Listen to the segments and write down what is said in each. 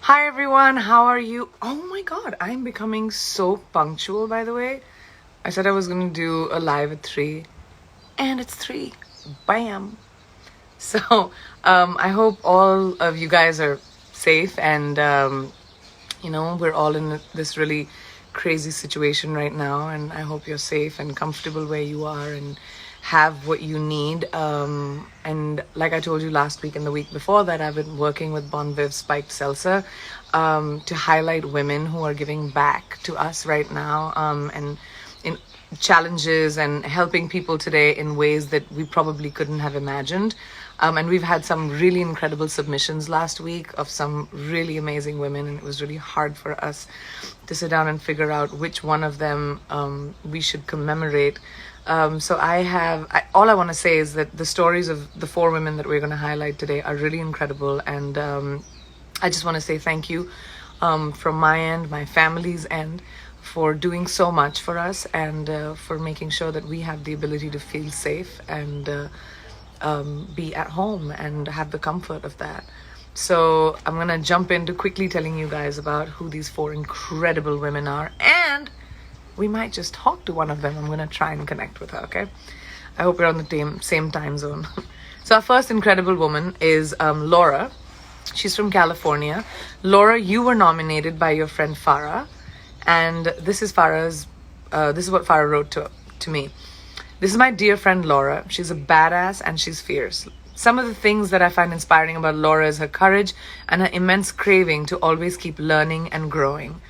Hi everyone, how are you? Oh my god, I'm becoming so punctual, by the way. I said I was gonna do a live at 3, and it's 3. Bam! So, I hope all of you guys are safe and, we're all in this really crazy situation right now, and I hope you're safe and comfortable where you are and have what you need. And like I told you last week and the week before that, I've been working with Bon Viv Spiked Celsa to highlight women who are giving back to us right now, and in challenges and helping people today in ways that we probably couldn't have imagined. And we've had some really incredible submissions last week of some really amazing women, and it was really hard for us to sit down and figure out which one of them we should commemorate. So all I want to say is that the stories of the 4 women that we're going to highlight today are really incredible, and I just want to say thank you from my end, my family's end, for doing so much for us and for making sure that we have the ability to feel safe and be at home and have the comfort of that. So I'm going to jump into quickly telling you guys about who these 4 incredible women are, and we might just talk to one of them. I'm going to try and connect with her, okay? I hope we're on the same time zone. So our first incredible woman is Laura. She's from California. Laura, you were nominated by your friend Farah, and this is what Farah wrote to me. This is my dear friend Laura. She's a badass and she's fierce. Some of the things that I find inspiring about Laura is her courage and her immense craving to always keep learning and growing.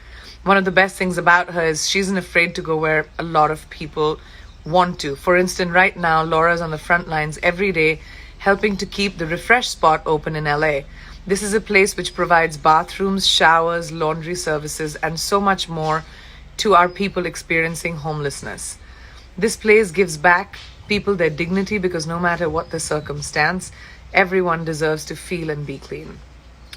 One of the best things about her is she isn't afraid to go where a lot of people want to. For instance, right now, Laura's on the front lines every day helping to keep the Refresh spot open in LA. This is a place which provides bathrooms, showers, laundry services, and so much more to our people experiencing homelessness. This place gives back people their dignity because no matter what the circumstance, everyone deserves to feel and be clean.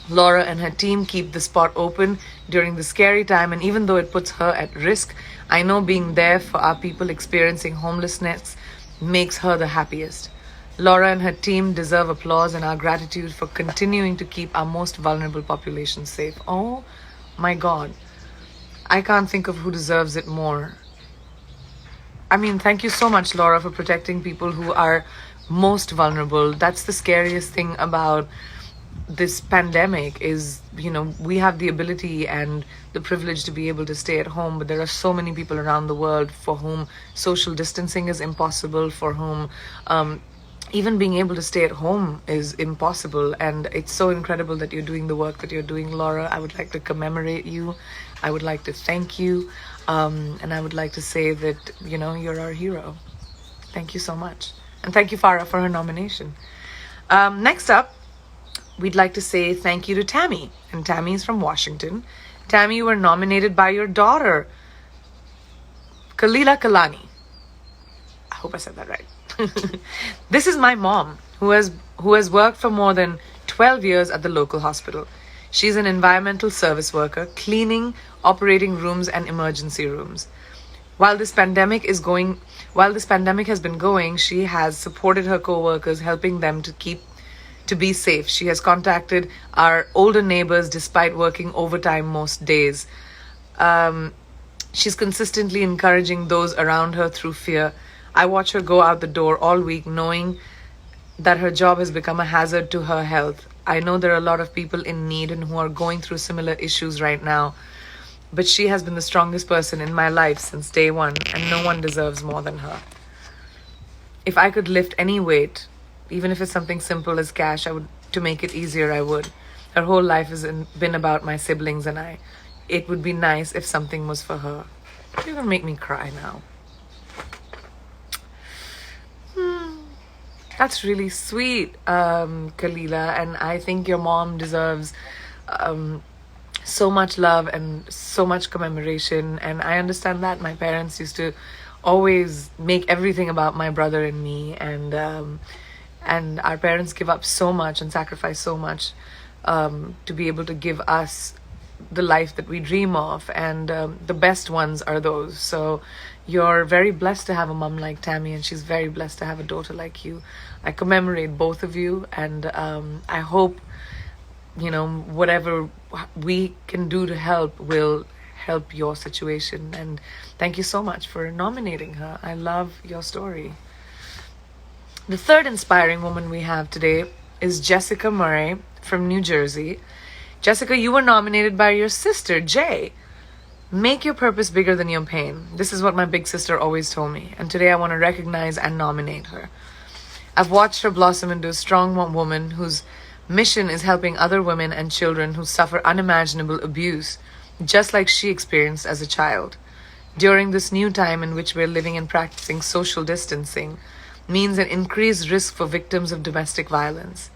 Laura and her team keep the spot open during the scary time, and even though it puts her at risk, I know being there for our people experiencing homelessness makes her the happiest. Laura and her team deserve applause and our gratitude for continuing to keep our most vulnerable population safe. Oh my God. I can't think of who deserves it more. I mean, thank you so much, Laura, for protecting people who are most vulnerable. That's the scariest thing about this pandemic is, we have the ability and the privilege to be able to stay at home, but there are so many people around the world for whom social distancing is impossible, for whom even being able to stay at home is impossible. And it's so incredible that you're doing the work that you're doing, Laura. I would like to commemorate you. I would like to thank you. And I would like to say that, you're our hero. Thank you so much. And thank you, Farah, for her nomination. Next up, we'd like to say thank you to Tammy. And Tammy is from Washington. Tammy, you were nominated by your daughter, Kalani. I hope I said that right. This is my mom, who has worked for more than 12 years at the local hospital. She's an environmental service worker, cleaning, operating rooms and emergency rooms. While this pandemic has been going, she has supported her co-workers, helping them to be safe. She has contacted our older neighbors despite working overtime most days. She's consistently encouraging those around her through fear. I watch her go out the door all week knowing that her job has become a hazard to her health. I know there are a lot of people in need and who are going through similar issues right now, but she has been the strongest person in my life since day one, and no one deserves more than her. If I could lift any weight, even if it's something simple as cash, to make it easier, I would. Her whole life has been about my siblings and I. It would be nice if something was for her. You're gonna make me cry now. That's really sweet, Kalila, and I think your mom deserves so much love and so much commemoration, and I understand that. My parents used to always make everything about my brother and me, and our parents give up so much and sacrifice so much to be able to give us the life that we dream of, and the best ones are those. So you're very blessed to have a mom like Tammy, and she's very blessed to have a daughter like you. I commemorate both of you, and I hope whatever we can do to help will help your situation. And thank you so much for nominating her. I love your story. The third inspiring woman we have today is Jessica Murray from New Jersey. Jessica, you were nominated by your sister, Jay. Make your purpose bigger than your pain. This is what my big sister always told me, and today I want to recognize and nominate her. I've watched her blossom into a strong woman whose mission is helping other women and children who suffer unimaginable abuse, just like she experienced as a child. During this new time in which we're living and practicing social distancing means an increased risk for victims of domestic violence.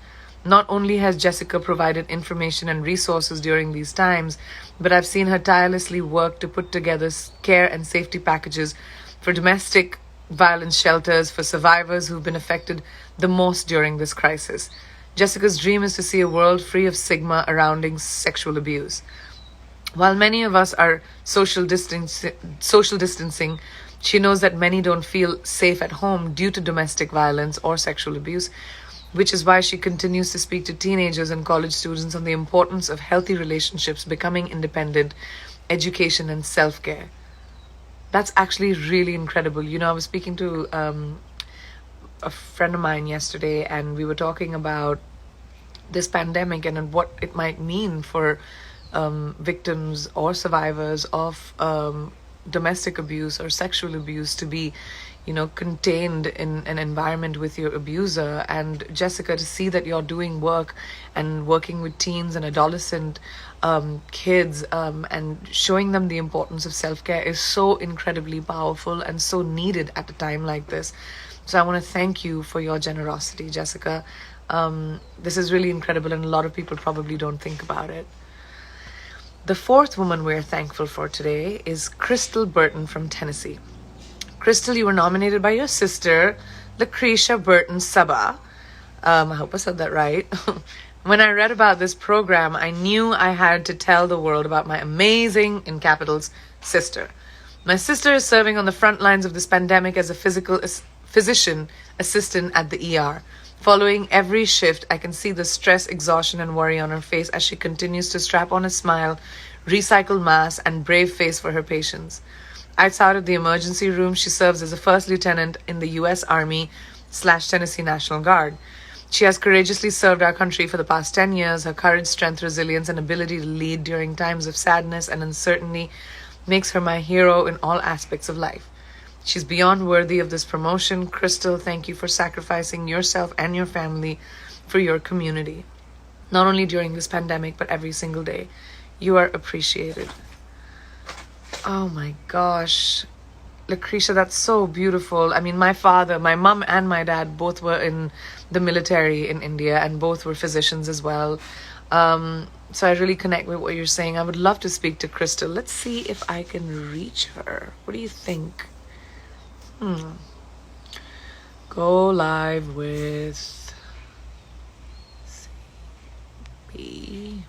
Not only has Jessica provided information and resources during these times, but I've seen her tirelessly work to put together care and safety packages for domestic violence shelters for survivors who've been affected the most during this crisis. Jessica's dream is to see a world free of stigma surrounding sexual abuse. While many of us are social distancing, she knows that many don't feel safe at home due to domestic violence or sexual abuse, which is why she continues to speak to teenagers and college students on the importance of healthy relationships, becoming independent, education, and self-care. That's actually really incredible. I was speaking to a friend of mine yesterday, and we were talking about this pandemic and what it might mean for victims or survivors of domestic abuse or sexual abuse to be contained in an environment with your abuser. And Jessica, to see that you're doing work and working with teens and adolescent kids and showing them the importance of self-care is so incredibly powerful and so needed at a time like this. So I want to thank you for your generosity, Jessica. This is really incredible, and a lot of people probably don't think about it. The fourth woman we're thankful for today is Crystal Burton from Tennessee. Crystal, you were nominated by your sister, Lucretia Burton Saba. I hope I said that right. When I read about this program, I knew I had to tell the world about my amazing, in capitals, sister. My sister is serving on the front lines of this pandemic as a physician assistant at the ER. Following every shift, I can see the stress, exhaustion, and worry on her face as she continues to strap on a smile, recycle masks, and brave face for her patients. Outside of the emergency room, she serves as a first lieutenant in the U.S. Army/Tennessee National Guard. She has courageously served our country for the past 10 years. Her courage, strength, resilience, and ability to lead during times of sadness and uncertainty makes her my hero in all aspects of life. She's beyond worthy of this promotion. Crystal, thank you for sacrificing yourself and your family for your community, not only during this pandemic, but every single day. You are appreciated. Oh my gosh. Lucretia, that's so beautiful. I mean, my father, my mom and my dad both were in the military in India, and both were physicians as well. So I really connect with what you're saying. I would love to speak to Crystal. Let's see if I can reach her. What do you think? Go live with CB.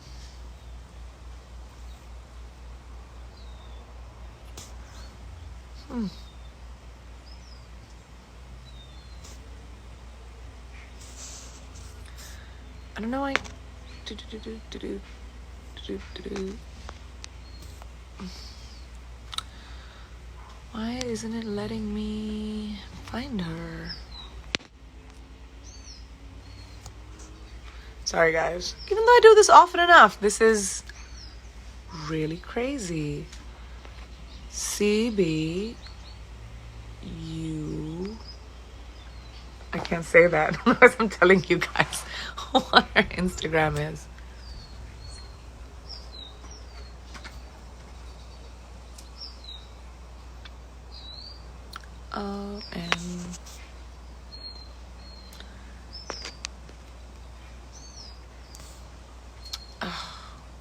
I don't know why. Why isn't it letting me find her? Sorry, guys. Even though I do this often enough, this is really crazy. CBU. I can't say that unless I'm telling you guys what her Instagram is.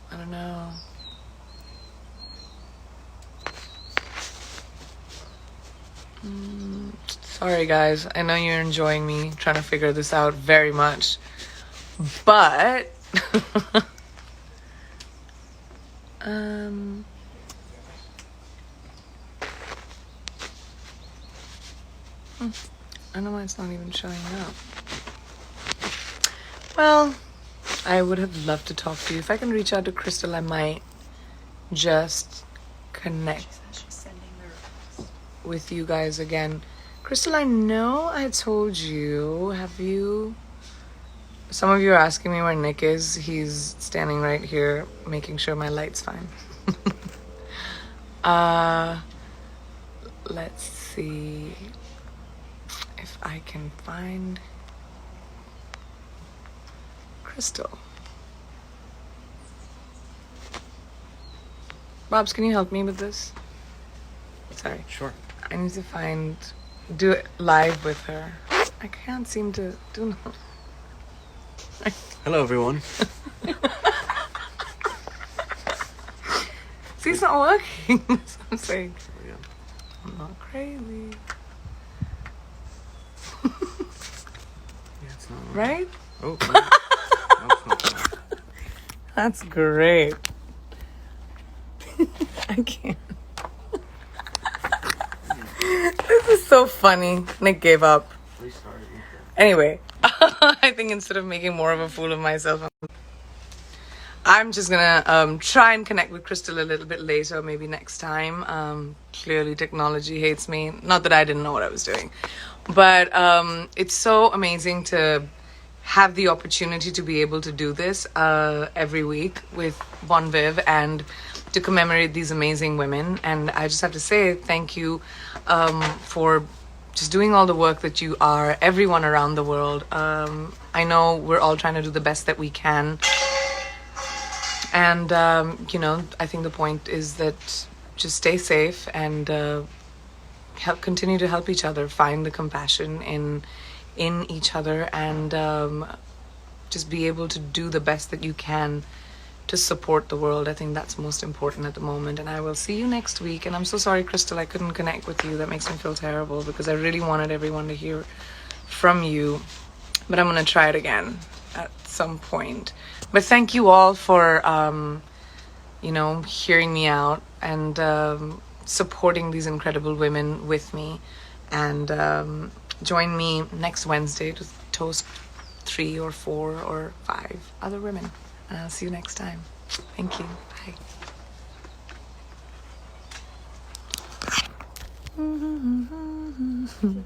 I don't know. Sorry, guys. I know you're enjoying me trying to figure this out very much. But... I don't know why it's not even showing up. Well, I would have loved to talk to you. If I can reach out to Crystal, I might just connect with you guys again. Crystal, I know I told you, have you? Some of you are asking me where Nick is. He's standing right here making sure my light's fine. Let's see if I can find Crystal. Bobs, can you help me with this? Sorry. Sure. I need to do it live with her. I can't seem to do it. Hello, everyone. See, it's not working. That's what I'm saying. Oh, yeah. I'm not crazy. Yeah, it's not. Right? Oh, no. No, it's not. That's great. I can't. This is so funny. Nick gave up. Restart it. Anyway, I think instead of making more of a fool of myself, I'm just gonna try and connect with Crystal a little bit later, maybe next time. Clearly technology hates me. Not that I didn't know what I was doing, but it's so amazing to have the opportunity to be able to do this every week with Bon Viv and to commemorate these amazing women. And I just have to say thank you for just doing all the work that you are, everyone around the world. I know we're all trying to do the best that we can. And, I think the point is that just stay safe and continue to help each other, find the compassion in each other, and just be able to do the best that you can to support the world. I think that's most important at the moment. And I will see you next week. And I'm so sorry, Crystal, I couldn't connect with you. That makes me feel terrible because I really wanted everyone to hear from you. But I'm going to try it again at some point. But thank you all for, hearing me out and supporting these incredible women with me. And join me next Wednesday to toast 3 or 4 or 5 other women. And I'll see you next time. Thank you. Bye.